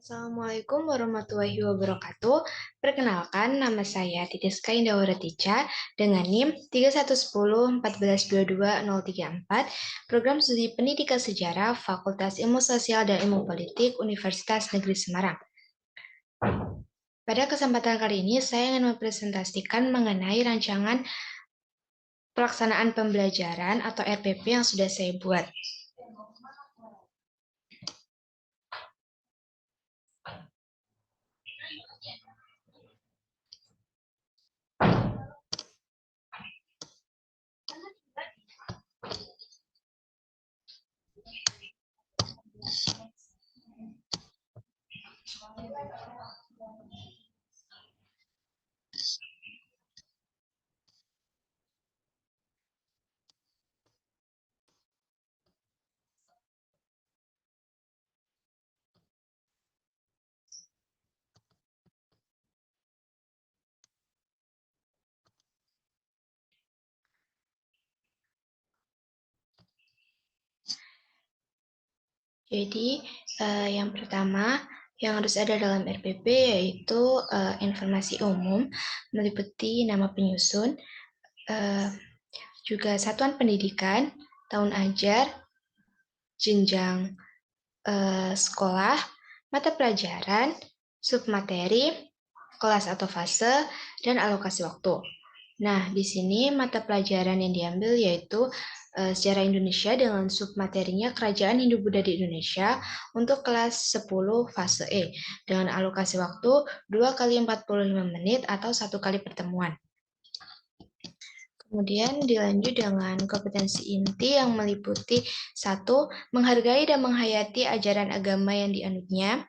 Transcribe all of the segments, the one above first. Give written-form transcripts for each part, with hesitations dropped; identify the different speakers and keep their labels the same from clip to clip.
Speaker 1: Assalamualaikum warahmatullahi wabarakatuh. Perkenalkan, nama saya Titiska Indawaratica dengan NIM 3110142234, Program Studi Pendidikan Sejarah Fakultas Ilmu Sosial dan Ilmu Politik Universitas Negeri Semarang. Pada kesempatan kali ini, saya ingin mempresentasikan mengenai rancangan pelaksanaan pembelajaran atau RPP yang sudah saya buat. Jadi, yang pertama yang harus ada dalam RPP yaitu informasi umum, meliputi nama penyusun, juga satuan pendidikan, tahun ajar, jenjang sekolah, mata pelajaran, submateri, kelas atau fase, dan alokasi waktu. Nah, di sini mata pelajaran yang diambil yaitu Sejarah Indonesia dengan submaterinya Kerajaan Hindu-Buddha di Indonesia untuk kelas 10 fase E dengan alokasi waktu 2 kali 45 menit atau 1 kali pertemuan. Kemudian dilanjut dengan kompetensi inti yang meliputi 1. Menghargai dan menghayati ajaran agama yang dianutnya.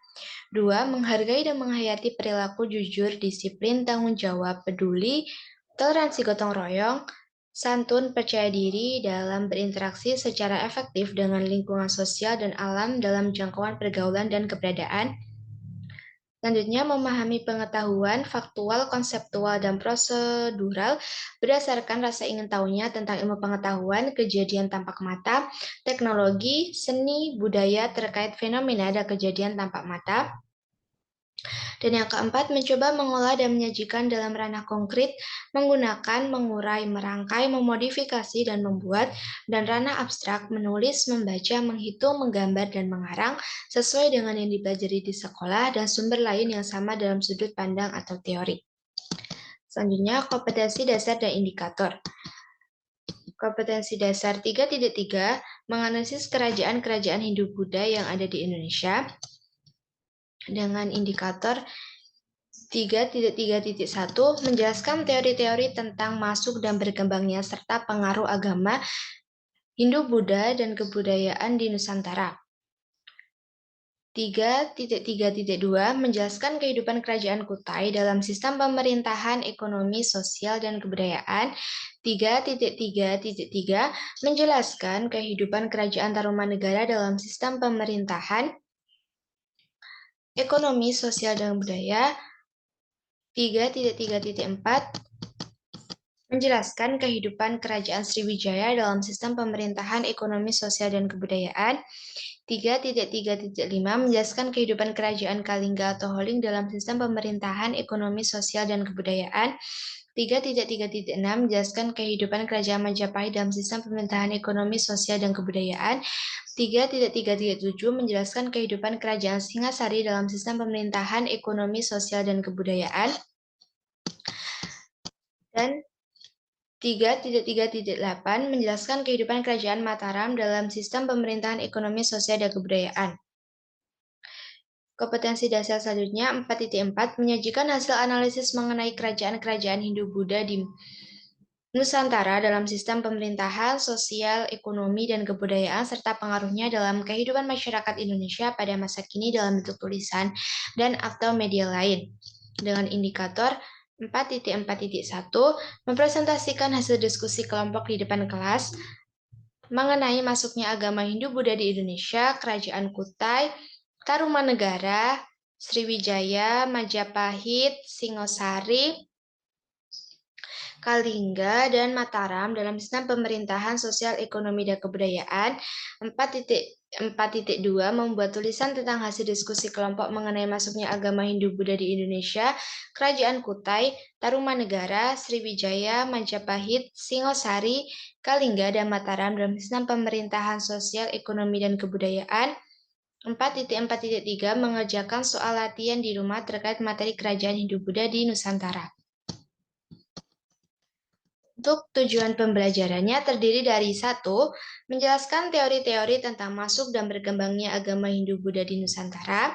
Speaker 1: 2. Menghargai dan menghayati perilaku jujur, disiplin, tanggung jawab, peduli, toleransi gotong royong, santun, percaya diri dalam berinteraksi secara efektif dengan lingkungan sosial dan alam dalam jangkauan pergaulan dan keberadaan. Selanjutnya, memahami pengetahuan faktual, konseptual, dan prosedural berdasarkan rasa ingin tahunya tentang ilmu pengetahuan, kejadian tampak mata, teknologi, seni, budaya terkait fenomena dan kejadian tampak mata. Dan yang keempat, mencoba mengolah dan menyajikan dalam ranah konkret, menggunakan, mengurai, merangkai, memodifikasi, dan membuat, dan ranah abstrak, menulis, membaca, menghitung, menggambar, dan mengarang, sesuai dengan yang dipelajari di sekolah, dan sumber lain yang sama dalam sudut pandang atau teori. Selanjutnya, kompetensi dasar dan indikator. Kompetensi dasar 3.3, menganalisis kerajaan-kerajaan Hindu-Buddha yang ada di Indonesia, dengan indikator 3.3.1 menjelaskan teori-teori tentang masuk dan berkembangnya serta pengaruh agama Hindu-Buddha dan kebudayaan di Nusantara. 3.3.2 menjelaskan kehidupan kerajaan Kutai dalam sistem pemerintahan, ekonomi, sosial, dan kebudayaan. 3.3.3 menjelaskan kehidupan kerajaan Tarumanegara dalam sistem pemerintahan, ekonomi, sosial, dan budaya. 3.3.4 menjelaskan kehidupan kerajaan Sriwijaya dalam sistem pemerintahan, ekonomi, sosial, dan kebudayaan. 3.3.5 menjelaskan kehidupan kerajaan Kalingga atau Holing dalam sistem pemerintahan, ekonomi, sosial, dan kebudayaan. 3.3.6 menjelaskan kehidupan kerajaan Majapahit dalam sistem pemerintahan, ekonomi, sosial, dan kebudayaan. 3.3.7 menjelaskan kehidupan kerajaan Singasari dalam sistem pemerintahan, ekonomi, sosial, dan kebudayaan. Dan 3.3.8 menjelaskan kehidupan kerajaan Mataram dalam sistem pemerintahan, ekonomi, sosial, dan kebudayaan. Kompetensi dasar selanjutnya 4.4 menyajikan hasil analisis mengenai kerajaan-kerajaan Hindu-Buddha di Nusantara dalam sistem pemerintahan, sosial, ekonomi, dan kebudayaan, serta pengaruhnya dalam kehidupan masyarakat Indonesia pada masa kini dalam bentuk tulisan dan atau media lain. Dengan indikator 4.4.1 mempresentasikan hasil diskusi kelompok di depan kelas mengenai masuknya agama Hindu-Buddha di Indonesia, Kerajaan Kutai, Tarumanegara, Sriwijaya, Majapahit, Singosari, Kalingga, dan Mataram dalam sistem pemerintahan sosial, ekonomi, dan kebudayaan. 4.2 membuat tulisan tentang hasil diskusi kelompok mengenai masuknya agama Hindu-Buddha di Indonesia, Kerajaan Kutai, Tarumanegara, Sriwijaya, Majapahit, Singosari, Kalingga, dan Mataram dalam sistem pemerintahan sosial, ekonomi, dan kebudayaan. 4.4.3 mengerjakan soal latihan di rumah terkait materi kerajaan Hindu-Buddha di Nusantara. Untuk tujuan pembelajarannya terdiri dari 1. Menjelaskan teori-teori tentang masuk dan berkembangnya agama Hindu-Buddha di Nusantara.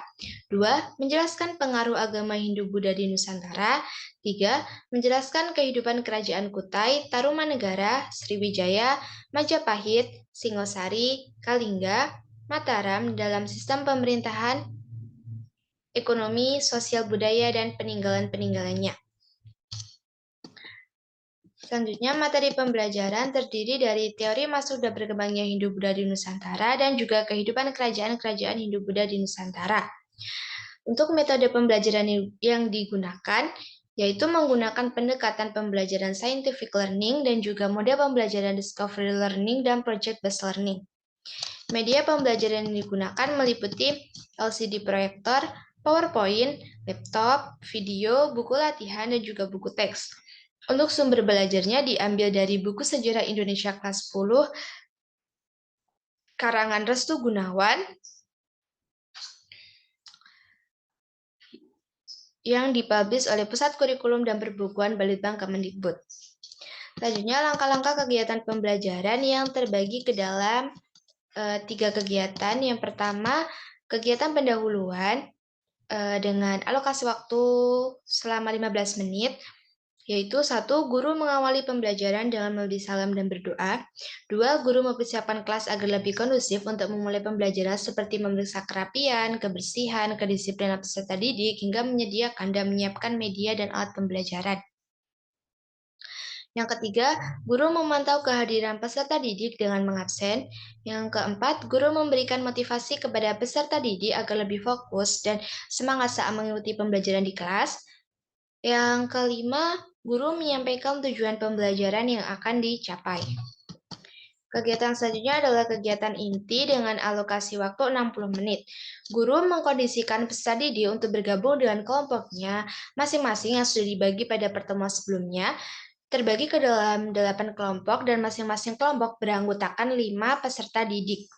Speaker 1: 2. Menjelaskan pengaruh agama Hindu-Buddha di Nusantara. 3. Menjelaskan kehidupan kerajaan Kutai, Tarumanegara, Sriwijaya, Majapahit, Singosari, Kalingga, Mataram dalam sistem pemerintahan, ekonomi, sosial budaya, dan peninggalan-peninggalannya. Selanjutnya, materi pembelajaran terdiri dari teori masuk dan berkembangnya Hindu-Buddha di Nusantara dan juga kehidupan kerajaan-kerajaan Hindu-Buddha di Nusantara. Untuk metode pembelajaran yang digunakan, yaitu menggunakan pendekatan pembelajaran scientific learning dan juga mode pembelajaran discovery learning dan project-based learning. Media pembelajaran yang digunakan meliputi LCD proyektor, PowerPoint, laptop, video, buku latihan, dan juga buku teks. Untuk sumber belajarnya diambil dari buku Sejarah Indonesia kelas 10, karangan Restu Gunawan, yang dipublish oleh Pusat Kurikulum dan Perbukuan Balitbang Kemendikbud. Selanjutnya, langkah-langkah kegiatan pembelajaran yang terbagi ke dalam 3 kegiatan. Yang pertama, kegiatan pendahuluan dengan alokasi waktu selama 15 menit, yaitu 1. Guru mengawali pembelajaran dengan memberi salam dan berdoa. 2. Guru mempersiapkan kelas agar lebih kondusif untuk memulai pembelajaran seperti memeriksa kerapian, kebersihan, kedisiplinan peserta didik, hingga menyediakan dan menyiapkan media dan alat pembelajaran. Yang ketiga, guru memantau kehadiran peserta didik dengan mengabsen. Yang keempat, guru memberikan motivasi kepada peserta didik agar lebih fokus dan semangat saat mengikuti pembelajaran di kelas. Yang kelima, guru menyampaikan tujuan pembelajaran yang akan dicapai. Kegiatan selanjutnya adalah kegiatan inti dengan alokasi waktu 60 menit. Guru mengkondisikan peserta didik untuk bergabung dengan kelompoknya masing-masing yang sudah dibagi pada pertemuan sebelumnya, terbagi ke dalam 8 kelompok dan masing-masing kelompok beranggotakan 5 peserta didik.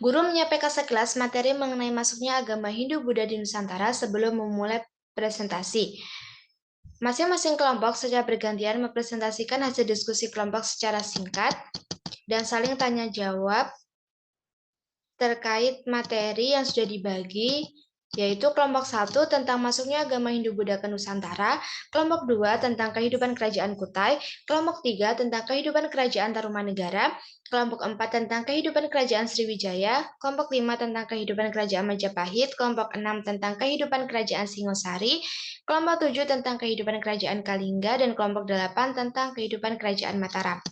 Speaker 1: Guru menyampaikan sekilas materi mengenai masuknya agama Hindu-Buddha di Nusantara sebelum memulai presentasi. Masing-masing kelompok secara bergantian mempresentasikan hasil diskusi kelompok secara singkat dan saling tanya jawab terkait materi yang sudah dibagi, yaitu kelompok 1 tentang masuknya agama Hindu-Buddha ke Nusantara, kelompok 2 tentang kehidupan kerajaan Kutai, kelompok 3 tentang kehidupan kerajaan Tarumanegara, kelompok 4 tentang kehidupan kerajaan Sriwijaya, kelompok 5 tentang kehidupan kerajaan Majapahit, kelompok 6 tentang kehidupan kerajaan Singosari, kelompok 7 tentang kehidupan kerajaan Kalingga, dan kelompok 8 tentang kehidupan kerajaan Mataram.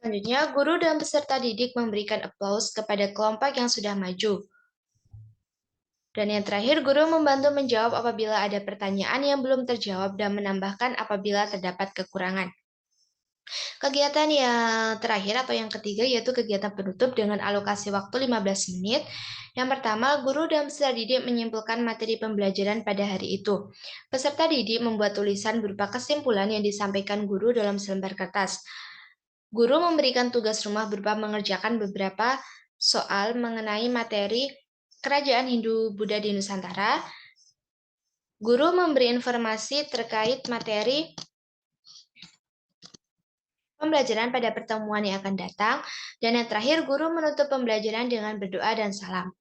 Speaker 1: Selanjutnya, guru dan peserta didik memberikan aplaus kepada kelompok yang sudah maju. Dan yang terakhir, guru membantu menjawab apabila ada pertanyaan yang belum terjawab dan menambahkan apabila terdapat kekurangan. Kegiatan yang terakhir atau yang ketiga yaitu kegiatan penutup dengan alokasi waktu 15 menit. Yang pertama, guru dan peserta didik menyimpulkan materi pembelajaran pada hari itu. Peserta didik membuat tulisan berupa kesimpulan yang disampaikan guru dalam selembar kertas. Guru memberikan tugas rumah berupa mengerjakan beberapa soal mengenai materi Kerajaan Hindu-Buddha di Nusantara. Guru memberi informasi terkait materi pembelajaran pada pertemuan yang akan datang. Dan yang terakhir, guru menutup pembelajaran dengan berdoa dan salam.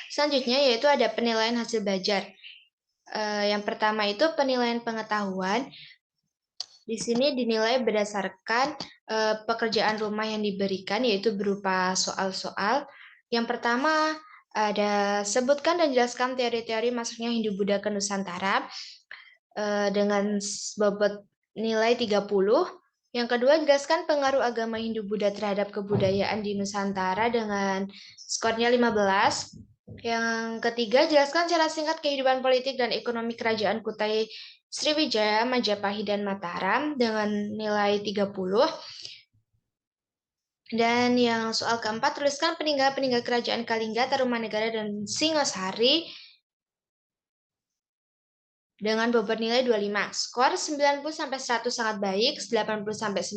Speaker 1: Selanjutnya yaitu ada penilaian hasil belajar. Yang pertama itu penilaian pengetahuan. Di sini dinilai berdasarkan pekerjaan rumah yang diberikan, yaitu berupa soal-soal. Yang pertama, ada sebutkan dan jelaskan teori-teori masuknya Hindu-Buddha ke Nusantara dengan bobot nilai 30. Yang kedua, jelaskan pengaruh agama Hindu-Buddha terhadap kebudayaan di Nusantara dengan skornya 15. Yang ketiga, jelaskan secara singkat kehidupan politik dan ekonomi kerajaan Kutai Sriwijaya, Majapahit, dan Mataram dengan nilai 30. Dan yang soal keempat, tuliskan peninggalan-peninggalan kerajaan Kalingga, Tarumanegara, dan Singosari dengan bobot nilai 25. Skor 90-100 sangat baik, 80-90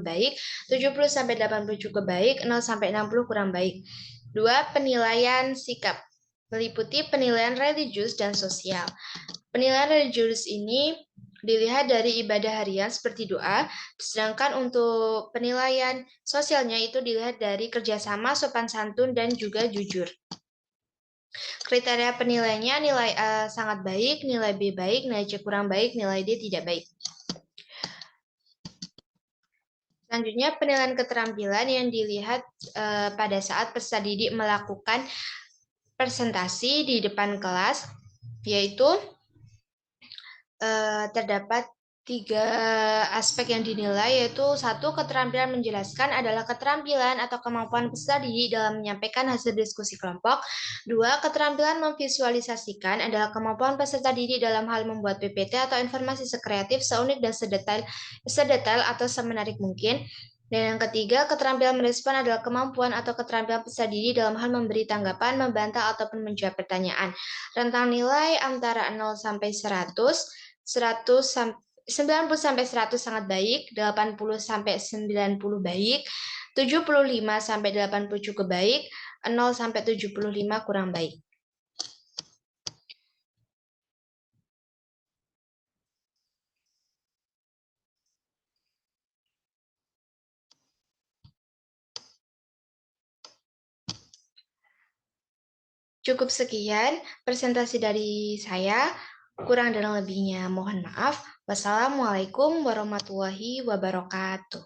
Speaker 1: baik, 70-80 cukup baik, 0-60 kurang baik. 2. Penilaian sikap. Meliputi penilaian religius dan sosial. Penilaian religius ini dilihat dari ibadah harian seperti doa, sedangkan untuk penilaian sosialnya itu dilihat dari kerjasama, sopan santun, dan juga jujur. Kriteria penilaiannya nilai A sangat baik, nilai B baik, nilai C kurang baik, nilai D tidak baik. Selanjutnya penilaian keterampilan yang dilihat pada saat peserta didik melakukan presentasi di depan kelas, yaitu terdapat 3 aspek yang dinilai, yaitu 1. Keterampilan menjelaskan adalah keterampilan atau kemampuan peserta didik dalam menyampaikan hasil diskusi kelompok. 2. Keterampilan memvisualisasikan adalah kemampuan peserta didik dalam hal membuat PPT atau informasi sekreatif, seunik dan sedetail atau semenarik mungkin. Dan yang ketiga, keterampilan merespon adalah kemampuan atau keterampilan peserta didik dalam hal memberi tanggapan, membantah, ataupun menjawab pertanyaan. Rentang nilai antara 0 sampai 100, 90-100 sangat baik, 80-90 baik, 75-80 cukup baik, 0-75 kurang baik. Cukup sekian presentasi dari saya. Kurang dan lebihnya mohon maaf. Wassalamualaikum warahmatullahi wabarakatuh.